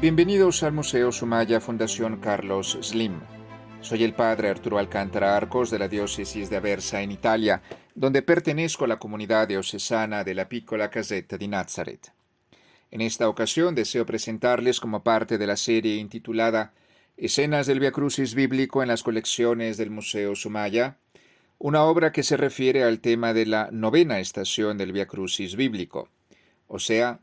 Bienvenidos al Museo Sumaya Fundación Carlos Slim. Soy el padre Arturo Alcántara Arcos de la diócesis de Aversa en Italia, donde pertenezco a la comunidad diocesana de la Piccola Casetta di Nazaret. En esta ocasión deseo presentarles como parte de la serie intitulada Escenas del Via Crucis bíblico en las colecciones del Museo Sumaya, una obra que se refiere al tema de la novena estación del Via Crucis bíblico, o sea,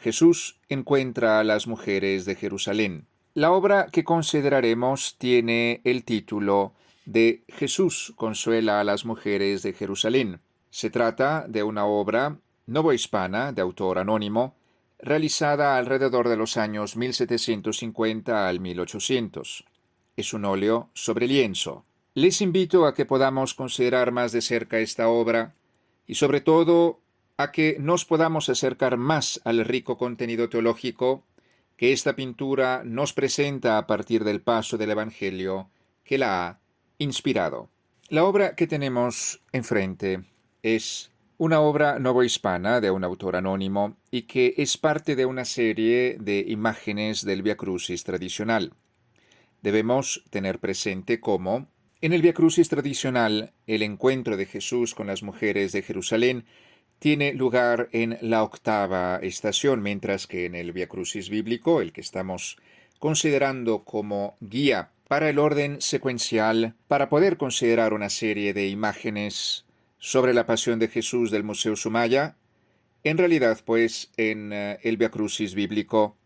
Jesús encuentra a las mujeres de Jerusalén. La obra que consideraremos tiene el título de Jesús consuela a las mujeres de Jerusalén. Se trata de una obra novohispana de autor anónimo, realizada alrededor de los años 1750 al 1800. Es un óleo sobre lienzo. Les invito a que podamos considerar más de cerca esta obra y sobre todo a que nos podamos acercar más al rico contenido teológico que esta pintura nos presenta a partir del paso del Evangelio que la ha inspirado. La obra que tenemos enfrente es una obra novohispana de un autor anónimo y que es parte de una serie de imágenes del Via Crucis tradicional. Debemos tener presente cómo, en el Via Crucis tradicional, el encuentro de Jesús con las mujeres de Jerusalén tiene lugar en la octava estación, mientras que en el Via Crucis bíblico, el que estamos considerando como guía para el orden secuencial, para poder considerar una serie de imágenes sobre la pasión de Jesús del Museo Sumaya, en realidad, pues, en el Via Crucis bíblico,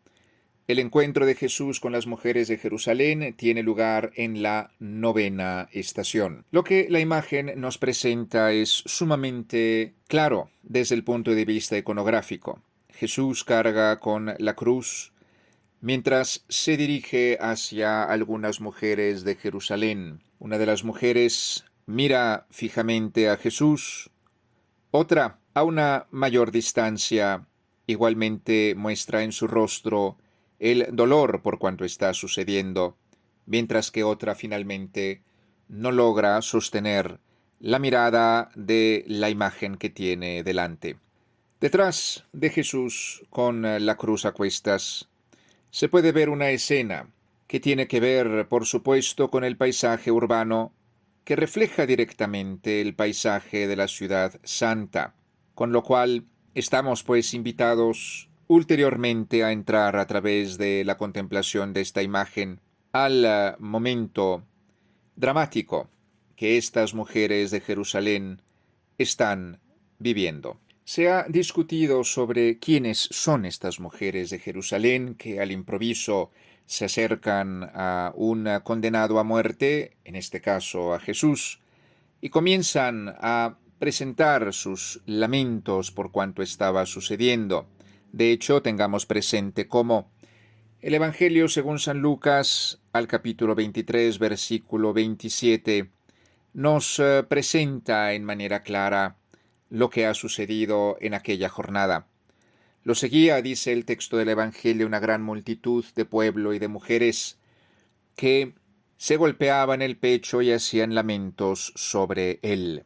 el encuentro de Jesús con las mujeres de Jerusalén tiene lugar en la novena estación. Lo que la imagen nos presenta es sumamente claro desde el punto de vista iconográfico. Jesús carga con la cruz mientras se dirige hacia algunas mujeres de Jerusalén. Una de las mujeres mira fijamente a Jesús, otra, a una mayor distancia, igualmente muestra en su rostro el dolor por cuanto está sucediendo, mientras que otra finalmente no logra sostener la mirada de la imagen que tiene delante. Detrás de Jesús, con la cruz a cuestas, se puede ver una escena que tiene que ver, por supuesto, con el paisaje urbano que refleja directamente el paisaje de la ciudad santa, con lo cual estamos pues invitados ulteriormente a entrar a través de la contemplación de esta imagen al momento dramático que estas mujeres de Jerusalén están viviendo. Se ha discutido sobre quiénes son estas mujeres de Jerusalén que al improviso se acercan a un condenado a muerte, en este caso a Jesús, y comienzan a presentar sus lamentos por cuanto estaba sucediendo. De hecho, tengamos presente cómo el Evangelio según San Lucas, al capítulo 23, versículo 27, nos presenta en manera clara lo que ha sucedido en aquella jornada. Lo seguía, dice el texto del Evangelio, una gran multitud de pueblo y de mujeres que se golpeaban el pecho y hacían lamentos sobre él.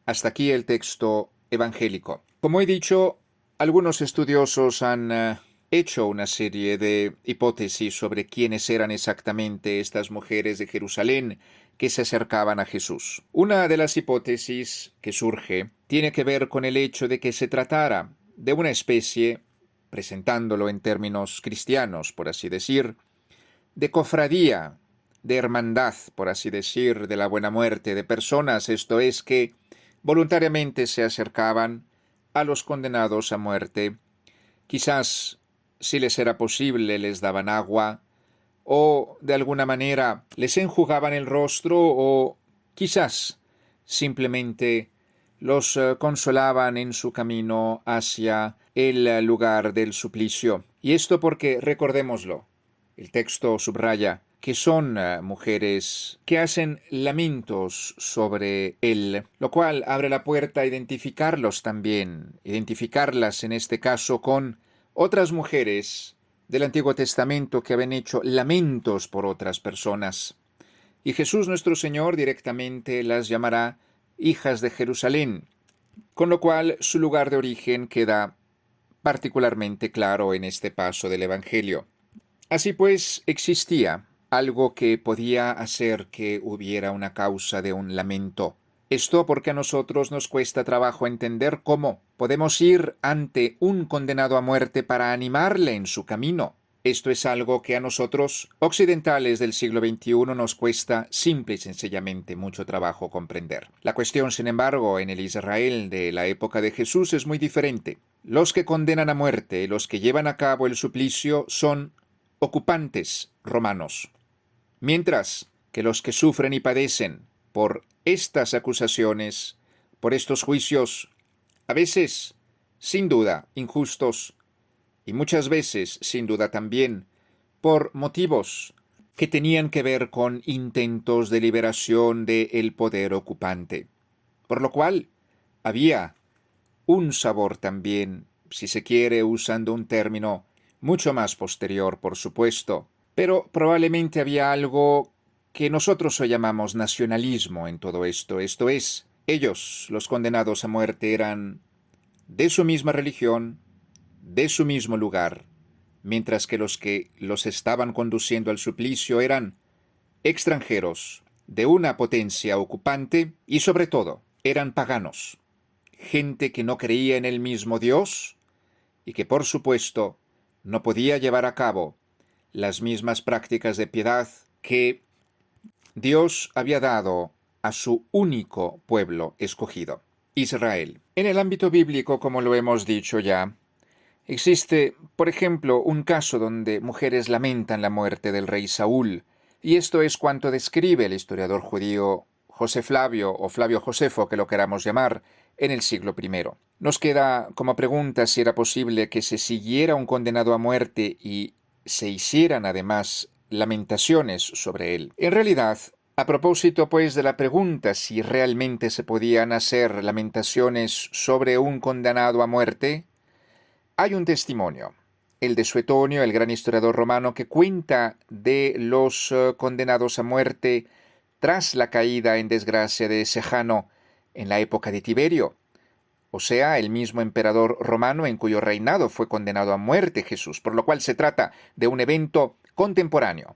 Hasta aquí el texto evangélico. Como he dicho, algunos estudiosos han hecho una serie de hipótesis sobre quiénes eran exactamente estas mujeres de Jerusalén que se acercaban a Jesús. Una de las hipótesis que surge tiene que ver con el hecho de que se tratara de una especie, presentándolo en términos cristianos, por así decir, de cofradía, de hermandad, por así decir, de la buena muerte, de personas, esto es, que voluntariamente se acercaban a los condenados a muerte. Quizás, si les era posible, les daban agua, o de alguna manera les enjugaban el rostro, o quizás simplemente los consolaban en su camino hacia el lugar del suplicio. Y esto porque, recordémoslo, el texto subraya que son mujeres que hacen lamentos sobre él, lo cual abre la puerta a identificarlos también, identificarlas en este caso con otras mujeres del Antiguo Testamento que habían hecho lamentos por otras personas. Y Jesús nuestro Señor directamente las llamará hijas de Jerusalén, con lo cual su lugar de origen queda particularmente claro en este paso del Evangelio. Así pues, existía algo que podía hacer que hubiera una causa de un lamento. Esto porque a nosotros nos cuesta trabajo entender cómo podemos ir ante un condenado a muerte para animarle en su camino. Esto es algo que a nosotros, occidentales del siglo XXI, nos cuesta simple y sencillamente mucho trabajo comprender. La cuestión, sin embargo, en el Israel de la época de Jesús es muy diferente. Los que condenan a muerte, los que llevan a cabo el suplicio, son ocupantes romanos, mientras que los que sufren y padecen por estas acusaciones, por estos juicios, a veces, sin duda, injustos, y muchas veces, sin duda también, por motivos que tenían que ver con intentos de liberación del poder ocupante. Por lo cual, había un sabor también, si se quiere, usando un término mucho más posterior, por supuesto, pero probablemente había algo que nosotros hoy llamamos nacionalismo en todo esto, esto es, ellos, los condenados a muerte, eran de su misma religión, de su mismo lugar, mientras que los que los estaban conduciendo al suplicio eran extranjeros de una potencia ocupante y sobre todo eran paganos, gente que no creía en el mismo Dios y que por supuesto no podía llevar a cabo las mismas prácticas de piedad que Dios había dado a su único pueblo escogido, Israel. En el ámbito bíblico, como lo hemos dicho ya, existe, por ejemplo, un caso donde mujeres lamentan la muerte del rey Saúl, y esto es cuanto describe el historiador judío José Flavio o Flavio Josefo, que lo queramos llamar, en el siglo I. Nos queda como pregunta si era posible que se siguiera un condenado a muerte y se hicieran además lamentaciones sobre él. En realidad, a propósito pues de la pregunta si realmente se podían hacer lamentaciones sobre un condenado a muerte, hay un testimonio, el de Suetonio, el gran historiador romano, que cuenta de los condenados a muerte tras la caída en desgracia de Sejano en la época de Tiberio, o sea, el mismo emperador romano en cuyo reinado fue condenado a muerte Jesús, por lo cual se trata de un evento contemporáneo.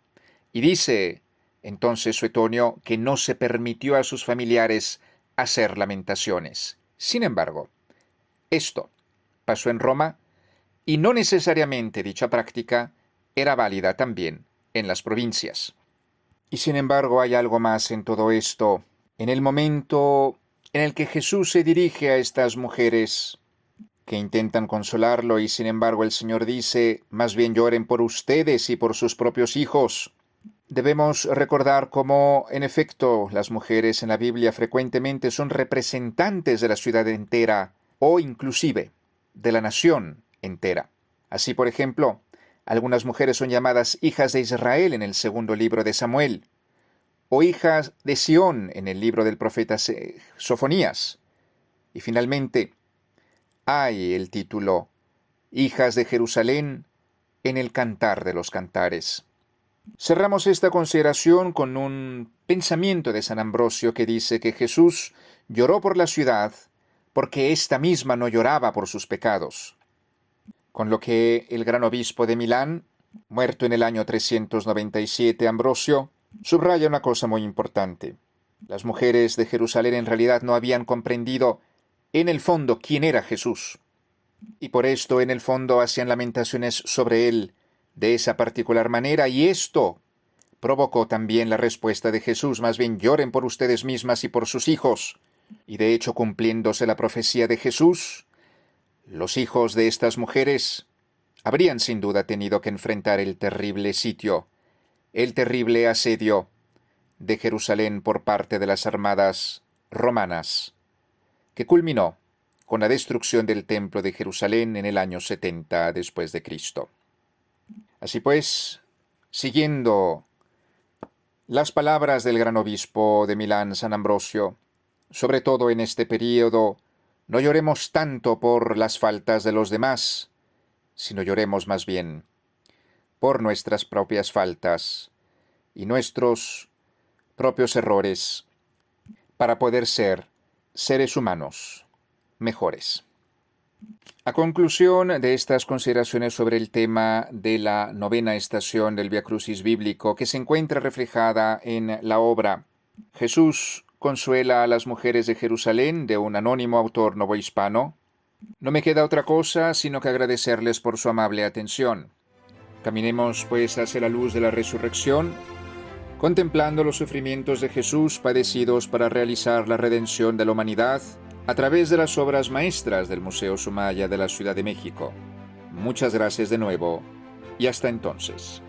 Y dice entonces Suetonio que no se permitió a sus familiares hacer lamentaciones. Sin embargo, esto pasó en Roma y no necesariamente dicha práctica era válida también en las provincias. Y sin embargo hay algo más en todo esto. En el momento en el que Jesús se dirige a estas mujeres que intentan consolarlo y sin embargo el Señor dice, más bien lloren por ustedes y por sus propios hijos. Debemos recordar cómo, en efecto, las mujeres en la Biblia frecuentemente son representantes de la ciudad entera o inclusive de la nación entera. Así, por ejemplo, algunas mujeres son llamadas hijas de Israel en el segundo libro de Samuel, o hijas de Sión en el libro del profeta Sofonías. Y finalmente, hay el título hijas de Jerusalén en el Cantar de los Cantares. Cerramos esta consideración con un pensamiento de San Ambrosio que dice que Jesús lloró por la ciudad porque ésta misma no lloraba por sus pecados. Con lo que el gran obispo de Milán, muerto en el año 397, Ambrosio, subraya una cosa muy importante. Las mujeres de Jerusalén en realidad no habían comprendido en el fondo quién era Jesús, y por esto en el fondo hacían lamentaciones sobre él de esa particular manera, y esto provocó también la respuesta de Jesús, más bien lloren por ustedes mismas y por sus hijos. Y de hecho, cumpliéndose la profecía de Jesús, los hijos de estas mujeres habrían sin duda tenido que enfrentar el terrible sitio, el terrible asedio de Jerusalén por parte de las armadas romanas, que culminó con la destrucción del templo de Jerusalén en el año 70 después de Cristo. Así pues, siguiendo las palabras del gran obispo de Milán, San Ambrosio, sobre todo en este período, no lloremos tanto por las faltas de los demás, sino lloremos más bien por nuestras propias faltas y nuestros propios errores para poder ser seres humanos mejores. A conclusión de estas consideraciones sobre el tema de la novena estación del Vía Crucis bíblico, que se encuentra reflejada en la obra Jesús consuela a las mujeres de Jerusalén, de un anónimo autor novohispano, no me queda otra cosa sino que agradecerles por su amable atención. Caminemos pues hacia la luz de la resurrección, contemplando los sufrimientos de Jesús padecidos para realizar la redención de la humanidad a través de las obras maestras del Museo Sumaya de la Ciudad de México. Muchas gracias de nuevo y hasta entonces.